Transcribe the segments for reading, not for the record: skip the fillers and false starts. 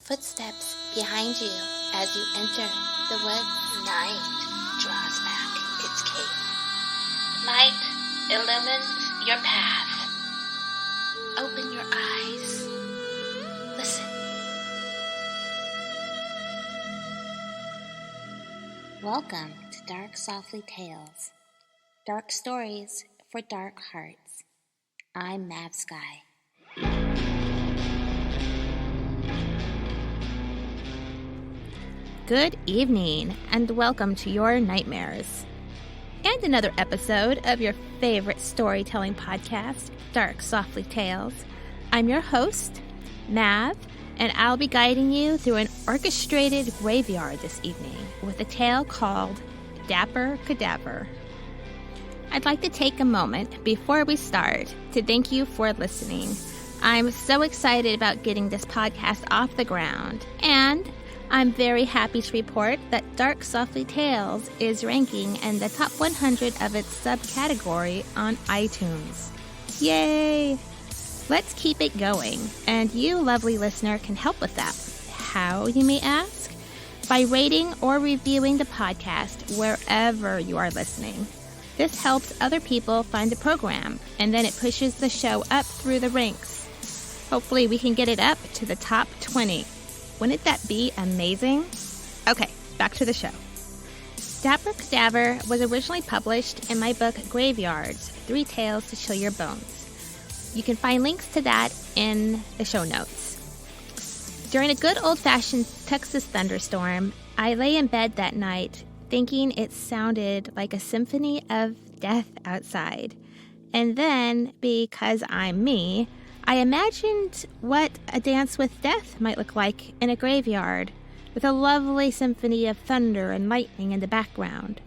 footsteps behind you as you enter the woods. Night draws back its cape. Light illumines your path. Open your eyes. Listen. Welcome to Dark Softly Tales. Dark stories for dark hearts. I'm Mav Sky. Good evening, and welcome to your nightmares. And another episode of your favorite storytelling podcast, Dark Softly Tales. I'm your host, Mav, and I'll be guiding you through an orchestrated graveyard this evening with a tale called Dapper Cadaver. I'd like to take a moment before we start to thank you for listening. I'm so excited about getting this podcast off the ground, and I'm very happy to report that Dark Softly Tales is ranking in the top 100 of its subcategory on iTunes. Yay! Let's keep it going, and you, lovely listener, can help with that. How, you may ask? By rating or reviewing the podcast wherever you are listening. This helps other people find the program, and then it pushes the show up through the ranks. Hopefully we can get it up to the top 20. Wouldn't that be amazing? Okay, back to the show. Dapper Cadaver was originally published in my book Graveyards, 3 Tales to Chill Your Bones. You can find links to that in the show notes. During a good old-fashioned Texas thunderstorm, I lay in bed that night thinking it sounded like a symphony of death outside. And then, because I'm me, I imagined what a dance with death might look like in a graveyard, with a lovely symphony of thunder and lightning in the background.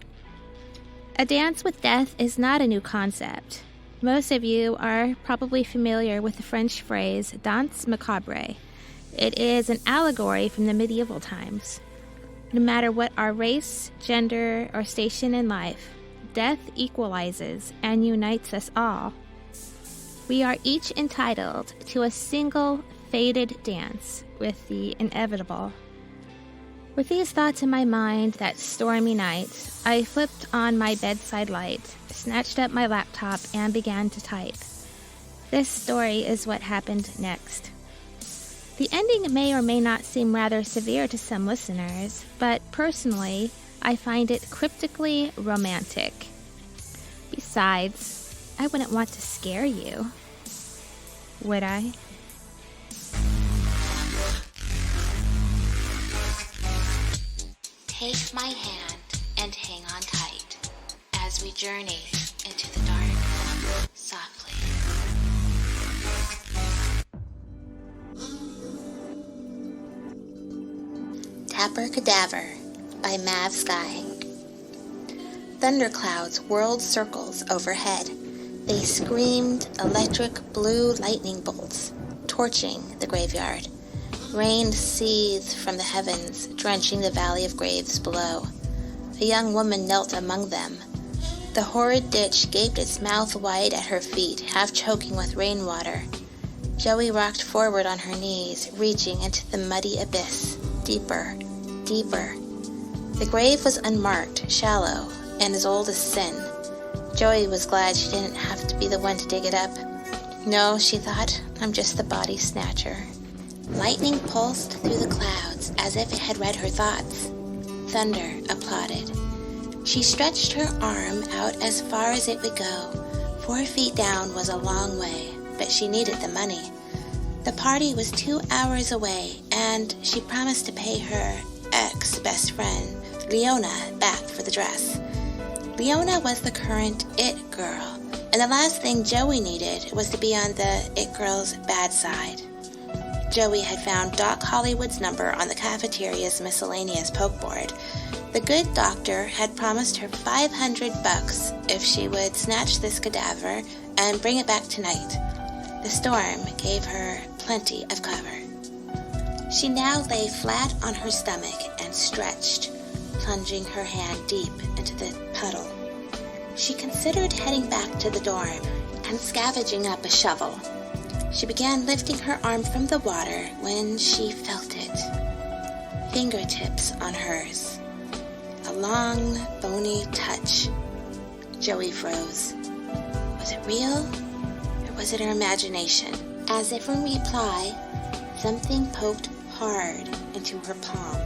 A dance with death is not a new concept. Most of you are probably familiar with the French phrase danse macabre. It is an allegory from the medieval times. No matter what our race, gender, or station in life, death equalizes and unites us all. We are each entitled to a single fated dance with the inevitable. With these thoughts in my mind that stormy night, I flipped on my bedside light, snatched up my laptop, and began to type. This story is what happened next. The ending may or may not seem rather severe to some listeners, but personally, I find it cryptically romantic. Besides, I wouldn't want to scare you, would I? Take my hand and hang on tight as we journey into the dark softly. Dapper Cadaver by Mav Sky. Thunderclouds whirled circles overhead. They screamed electric blue lightning bolts, torching the graveyard. Rain seethed from the heavens, drenching the valley of graves below. A young woman knelt among them. The horrid ditch gaped its mouth wide at her feet, half choking with rainwater. Joey rocked forward on her knees, reaching into the muddy abyss. Deeper, deeper. The grave was unmarked, shallow, and as old as sin. Joey was glad she didn't have to be the one to dig it up. No, she thought, I'm just the body snatcher. Lightning pulsed through the clouds as if it had read her thoughts. Thunder applauded. She stretched her arm out as far as it would go. 4 feet down was a long way, but she needed the money. The party was 2 hours away, and she promised to pay her ex-best friend, Leona, back for the dress. Leona was the current it girl, and the last thing Joey needed was to be on the it girl's bad side. Joey had found Doc Hollywood's number on the cafeteria's miscellaneous poke board. The good doctor had promised her $500 if she would snatch this cadaver and bring it back tonight. The storm gave her plenty of cover. She now lay flat on her stomach and stretched, plunging her hand deep into the puddle. She considered heading back to the dorm and scavenging up a shovel. She began lifting her arm from the water when she felt it. fingertips on hers. A long, bony touch. Joey froze. Was it real, or was it her imagination? As if in reply, something poked hard into her palm.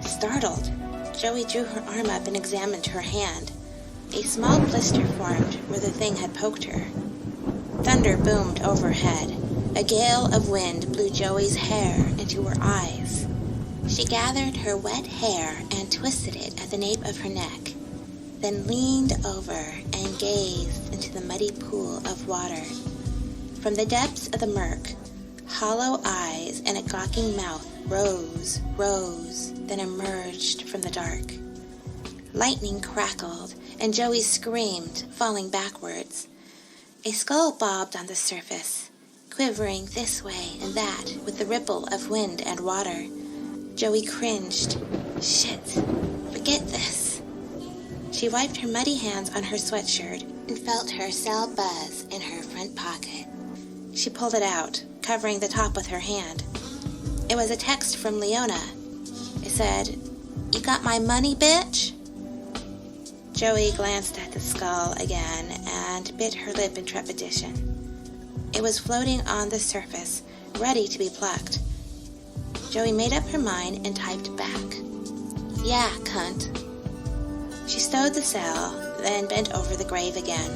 Startled, Joey drew her arm up and examined her hand. A small blister formed where the thing had poked her. Thunder boomed overhead. A gale of wind blew Joey's hair into her eyes. She gathered her wet hair and twisted it at the nape of her neck, then leaned over and gazed into the muddy pool of water. From the depths of the murk, hollow eyes and a gawking mouth rose, then emerged from the dark. Lightning crackled, and Joey screamed, falling backwards. A skull bobbed on the surface, quivering this way and that with the ripple of wind and water. Joey cringed. Shit, forget this. She wiped her muddy hands on her sweatshirt and felt her cell buzz in her front pocket. She pulled it out, covering the top with her hand. It was a text from Leona. It said, "You got my money, bitch?" Joey glanced at the skull again and bit her lip in trepidation. It was floating on the surface, ready to be plucked. Joey made up her mind and typed back, "Yeah, cunt." She stowed the cell, then bent over the grave again.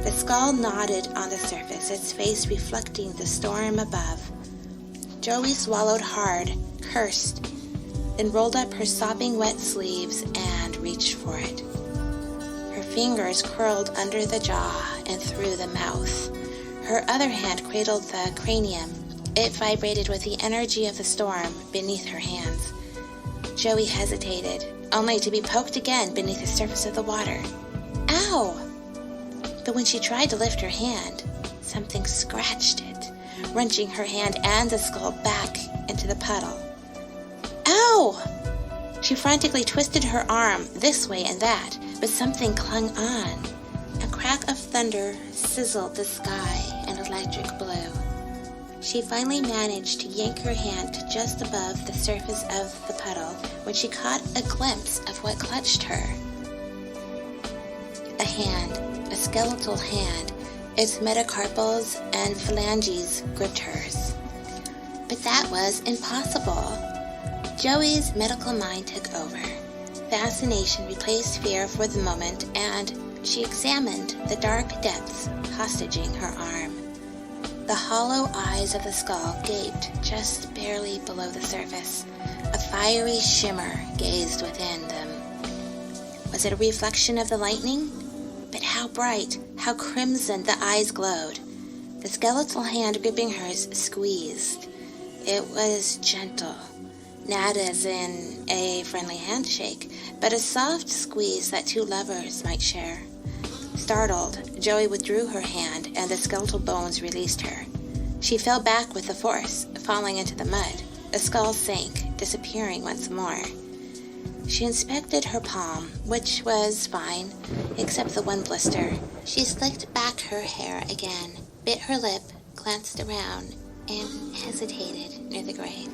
The skull nodded on the surface, its face reflecting the storm above. Joey swallowed hard, cursed, then rolled up her sopping wet sleeves and reached for it. Her fingers curled under the jaw and through the mouth. Her other hand cradled the cranium. It vibrated with the energy of the storm beneath her hands. Joey hesitated, only to be poked again beneath the surface of the water. Ow! But when she tried to lift her hand, something scratched it, wrenching her hand and the skull back into the puddle. Ow! She frantically twisted her arm this way and that, but something clung on. A crack of thunder sizzled the sky in electric blue. She finally managed to yank her hand to just above the surface of the puddle when she caught a glimpse of what clutched her. A hand, a skeletal hand, its metacarpals and phalanges gripped hers. But that was impossible. Joey's medical mind took over. Fascination replaced fear for the moment, and she examined the dark depths hostage-ing her arm. The hollow eyes of the skull gaped just barely below the surface. A fiery shimmer gazed within them. Was it a reflection of the lightning? But how bright, how crimson the eyes glowed. The skeletal hand gripping hers squeezed. It was gentle, not as in a friendly handshake, but a soft squeeze that two lovers might share. Startled, Joey withdrew her hand, and the skeletal bones released her. She fell back with the force, falling into the mud. The skull sank, disappearing once more. She inspected her palm, which was fine, except the one blister. She slicked back her hair again, bit her lip, glanced around, and hesitated near the grave.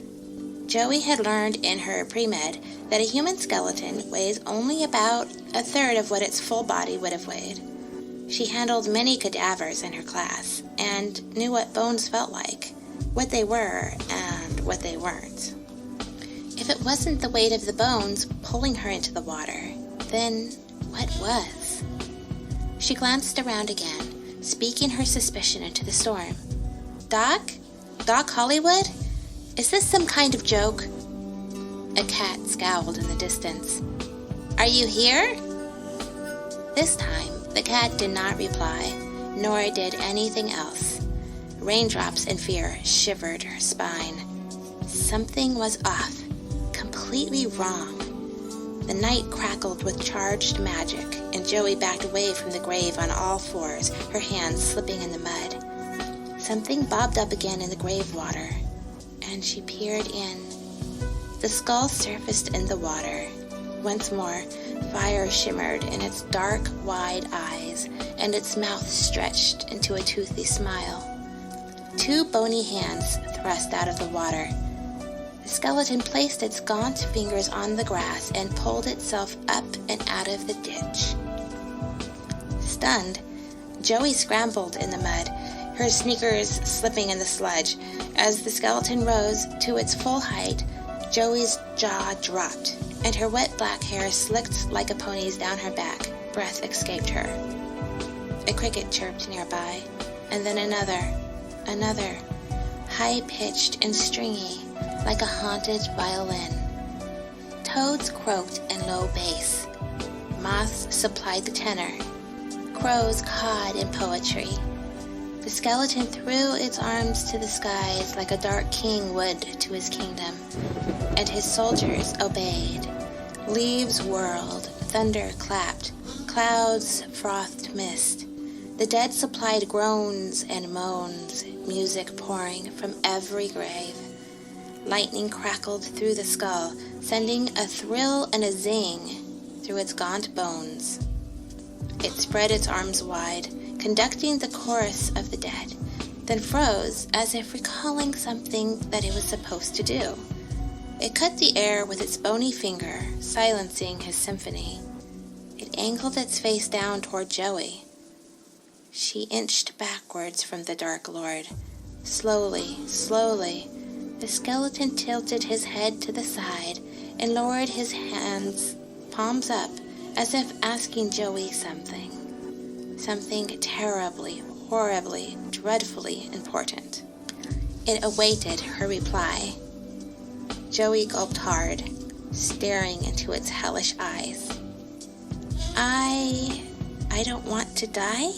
Joey had learned in her pre-med that a human skeleton weighs only about a third of what its full body would have weighed. She handled many cadavers in her class and knew what bones felt like, what they were and what they weren't. If it wasn't the weight of the bones pulling her into the water, then what was? She glanced around again, speaking her suspicion into the storm. Doc? Doc Hollywood? Is this some kind of joke? A cat scowled in the distance. Are you here? This time, the cat did not reply, nor did anything else. Raindrops and fear shivered her spine. Something was off, completely wrong. The night crackled with charged magic, and Joey backed away from the grave on all fours, her hands slipping in the mud. Something bobbed up again in the grave water, and she peered in. The skull surfaced in the water. Once more, fire shimmered in its dark, wide eyes, and its mouth stretched into a toothy smile. Two bony hands thrust out of the water. The The skeleton placed its gaunt fingers on the grass and pulled itself up and out of the ditch. Stunned, Joey scrambled in the mud, her sneakers slipping in the sludge. As the skeleton rose to its full height, Joey's jaw dropped, and her wet black hair slicked like a pony's down her back. Breath escaped her. A cricket chirped nearby, and then another, high-pitched and stringy, like a haunted violin. Toads croaked in low bass. Moths supplied the tenor. Crows cawed in poetry. The skeleton threw its arms to the skies like a dark king would to his kingdom, and his soldiers obeyed. Leaves whirled, thunder clapped, clouds frothed mist. The dead supplied groans and moans, music pouring from every grave. Lightning crackled through the skull, sending a thrill and a zing through its gaunt bones. It spread its arms wide, conducting the chorus of the dead, then froze as if recalling something that it was supposed to do. It cut the air with its bony finger, silencing his symphony. It angled its face down toward Joey. She inched backwards from the Dark Lord. Slowly, the skeleton tilted his head to the side and lowered his hands, palms up, as if asking Joey something. Something terribly, horribly, dreadfully important. It awaited her reply. Joey gulped hard, staring into its hellish eyes. I don't want to die?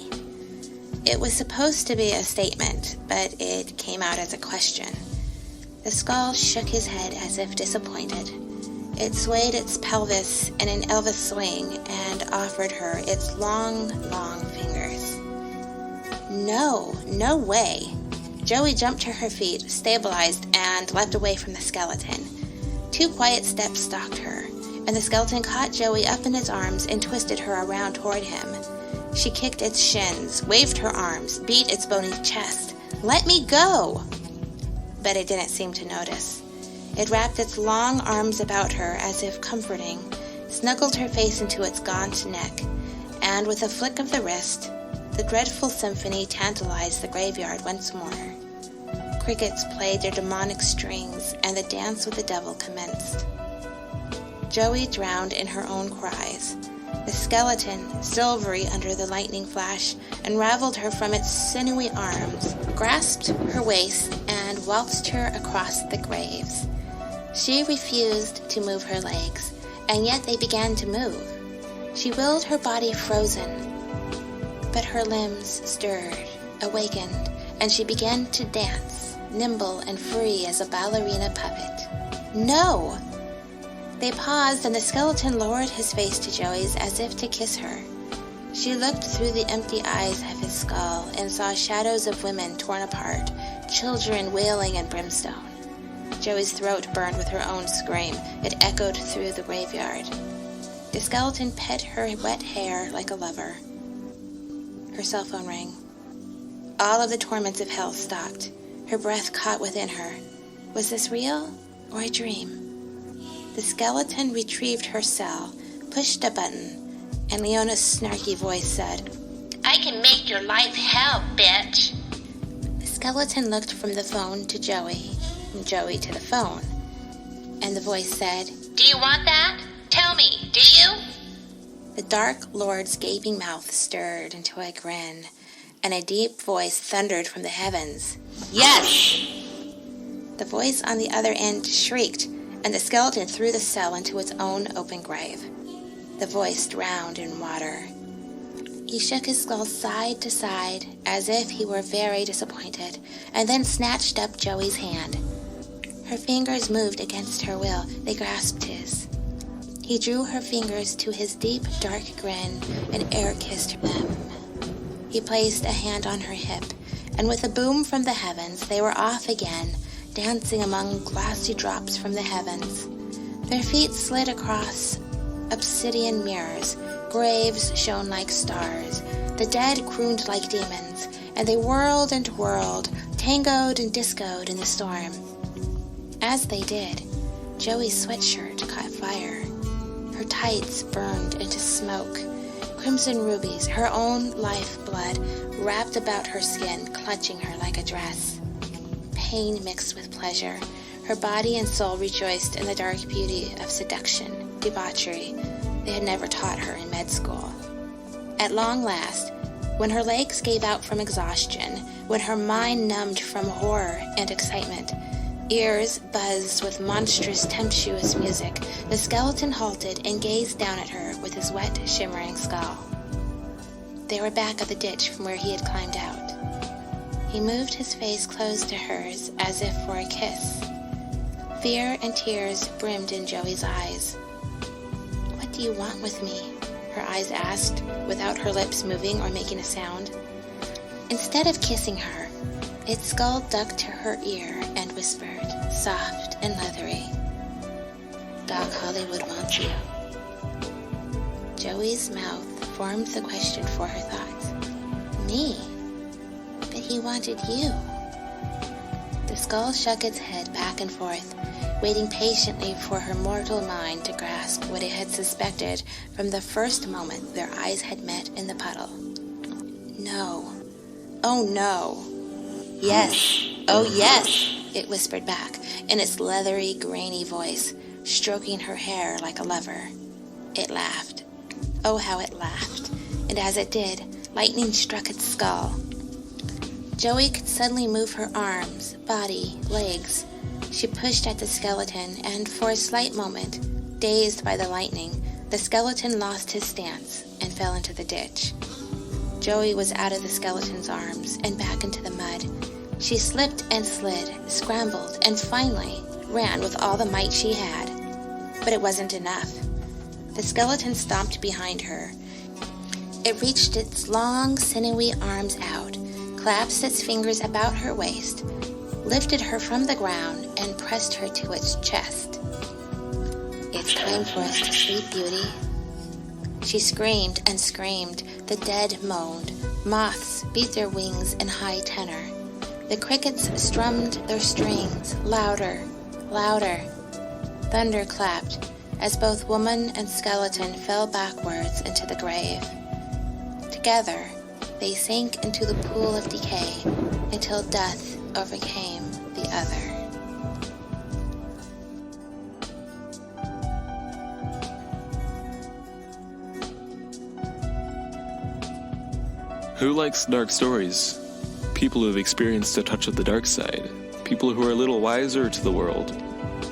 It was supposed to be a statement, but it came out as a question. The skull shook his head as if disappointed. It swayed its pelvis in an Elvis swing and offered her its long, long fingers. No way. Joey jumped to her feet, stabilized, and leapt away from the skeleton. 2 quiet steps stalked her, and the skeleton caught Joey up in its arms and twisted her around toward him. She kicked its shins, waved her arms, beat its bony chest. "Let me go!" But it didn't seem to notice. It wrapped its long arms about her as if comforting, snuggled her face into its gaunt neck, and with a flick of the wrist, the dreadful symphony tantalized the graveyard once more. Crickets played their demonic strings, and the dance with the devil commenced. Joey drowned in her own cries. The skeleton, silvery under the lightning flash, unraveled her from its sinewy arms, grasped her waist, and waltzed her across the graves. She refused to move her legs, and yet they began to move. She willed her body frozen, but her limbs stirred, awakened, and she began to dance, nimble and free as a ballerina puppet. No! They paused, and the skeleton lowered his face to Joey's as if to kiss her. She looked through the empty eyes of his skull and saw shadows of women torn apart, children wailing in brimstone. Joey's throat burned with her own scream. It echoed through the graveyard. The skeleton pet her wet hair like a lover. Her cell phone rang. All of the torments of hell stopped. Her breath caught within her. Was this real or a dream? The skeleton retrieved her cell, pushed a button, and Leona's snarky voice said, "I can make your life hell, bitch." The skeleton looked from the phone to Joey, from Joey to the phone, and the voice said, "Do you want that? Tell me, do you?" The Dark Lord's gaping mouth stirred into a grin, and a deep voice thundered from the heavens, "Yes!" The voice on the other end shrieked, and the skeleton threw the cell into its own open grave. The voice drowned in water. He shook his skull side to side, as if he were very disappointed, and then snatched up Joey's hand. Her fingers moved against her will. They grasped his. He drew her fingers to his deep, dark grin and air-kissed them. He placed a hand on her hip, and with a boom from the heavens, they were off again, dancing among glassy drops from the heavens. Their feet slid across obsidian mirrors. Graves shone like stars. The dead crooned like demons, and they whirled and whirled, tangoed and discoed in the storm. As they did, Joey's sweatshirt caught fire. Her tights burned into smoke. Crimson rubies, her own lifeblood, wrapped about her skin, clutching her like a dress. Pain mixed with pleasure. Her body and soul rejoiced in the dark beauty of seduction, debauchery they had never taught her in med school. At long last, when her legs gave out from exhaustion, when her mind numbed from horror and excitement, ears buzzed with monstrous, tempestuous music, the skeleton halted and gazed down at her with his wet, shimmering skull. They were back at the ditch from where he had climbed out. He moved his face close to hers as if for a kiss. Fear and tears brimmed in Joey's eyes. "What do you want with me?" her eyes asked, without her lips moving or making a sound. Instead of kissing her, its skull ducked to her ear and whispered, soft and leathery, "Doc Hollywood wants you." Joey's mouth formed the question for her thoughts. Me? But he wanted you. The skull shook its head back and forth, waiting patiently for her mortal mind to grasp what it had suspected from the first moment their eyes had met in the puddle. No. Oh no. Yes. Oh yes, it whispered back in its leathery, grainy voice, stroking her hair like a lover. It laughed. Oh, how it laughed. And as it did, lightning struck its skull. Joey could suddenly move her arms, body, legs. She pushed at the skeleton, and for a slight moment, dazed by the lightning, the skeleton lost his stance and fell into the ditch. Joey was out of the skeleton's arms and back into the mud. She slipped and slid, scrambled, and finally ran with all the might she had. But it wasn't enough. The skeleton stomped behind her. It reached its long, sinewy arms out, clasped its fingers about her waist, lifted her from the ground, and pressed her to its chest. "It's time for us to sleep, beauty." She screamed and screamed. The dead moaned. Moths beat their wings in high tenor. The crickets strummed their strings, louder, louder. Thunder clapped as both woman and skeleton fell backwards into the grave. Together, they sank into the pool of decay until death overcame the other. Who likes dark stories? People who have experienced a touch of the dark side. People who are a little wiser to the world.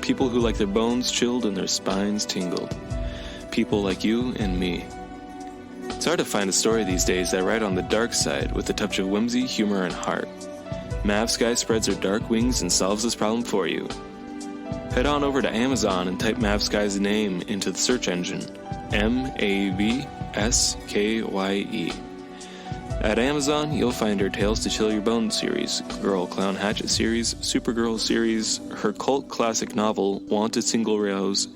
People who like their bones chilled and their spines tingled. People like you and me. It's hard to find a story these days that ride on the dark side with a touch of whimsy, humor, and heart. Mav Sky spreads her dark wings and solves this problem for you. Head on over to Amazon and type Mav Sky's name into the search engine. Mavskye. At Amazon, you'll find her Tales to Chill Your Bones series, Girl Clown Hatchet series, Supergirl series, her cult classic novel, Wanted Single Rose,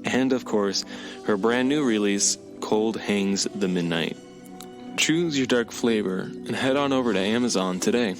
and, of course, her brand new release, Cold Hangs the Midnight. Choose your dark flavor and head on over to Amazon today.